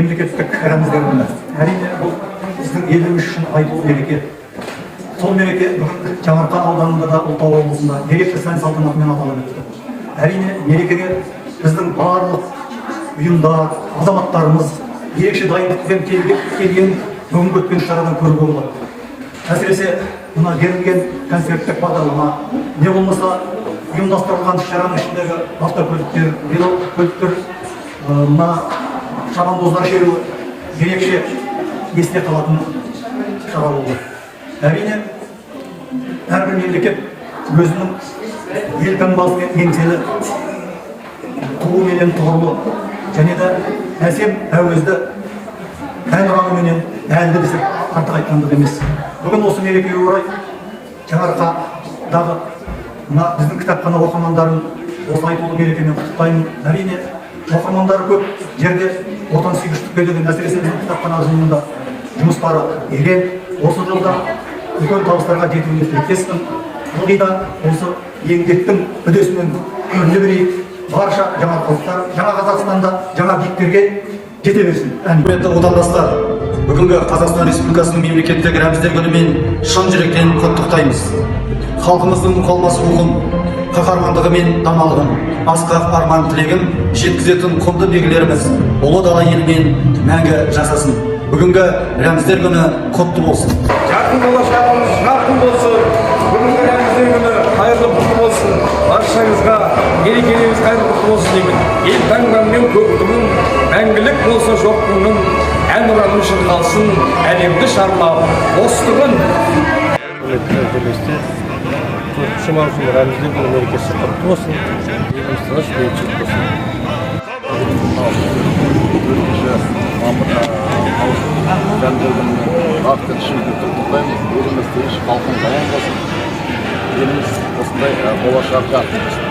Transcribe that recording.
мемлекеттік рәміздер күні. Әрине бұл біздің еліміз үшін айтулы мереке. Сол мереке бүгін Жаңаарқа ауданында да Ұлытау облысында ерекше сән салтанатымен аталып өтті. Әрине мерекеге біздің барлық ұйымдар, азаматтарымыз ерекше дайындықпен келген бүгінгі өткен шарадан көруге болады. Әсіресе мына берілген концерттік бағдарлама, не болмаса ұйымдастырылған шараның ішіндегі автокөліктер, велокөліктер, мына шабандоздар шеруі ерекше есте қалатын шара болды. Әрине, әрбір мемлекет өзінің ел таңбасымен еңселі, туыменен тұғырлы және де әсем әуезді әнұранымен әлді десек артық айтқандық емес. Бүгін осы мерекеге орай Жаңаарқадағы біздің кітапхана оқырмандарын осы айтулы мерекемен құттықтаймын. Әрине, оқырмандары көп жерде отансүйгіштікке деген, әсіресе біздің кітапхана ұжымында жұмыстары ерен. Осы жылда үлкен табыстарға жетуіне тілектеспін. Ылғи да осы еңбектің үдесімен көріне берейік. Барша жаңаарқалықтар жаңа Қазақстанда жаңа биіктерге жете берсін. Құрметті отандастар, бүгінгі Қазақстан Республикасының мемлекеттік рәміздер күнімен шын жүректен құттықтаймыз. Халқымыздың қалмас рухын, қаһармандығы мен даналығын, асқақ арман тілегін жеткізетін құнды белгілеріміз ұлы дала елімен мәңгі жасасын. Бүгінгі рәміздер күні құтты болсын. Жарқын болашағымыз жарқын болсын. Бүгінгі рәміздер күні қайырлы құтты болсын. Баршаңызға мерекелеріңіз қайырлы құтты болсын деймін. Ел таңдаммен көк туым, мәңгілік болса жоқ күнім, әнұраным шырқалсын, әлемді шарлап достығын. Төртінші маусым рәміздер күні мерекесі құтты болсын. Еліміз тыныш, бейбітшілік болсын. Рәміздер күнін артық ішімді құттықтаймыз. Еліміз тыныш, халқымыз аман болсын. Еліміз осындай болашақ жарқын болсын.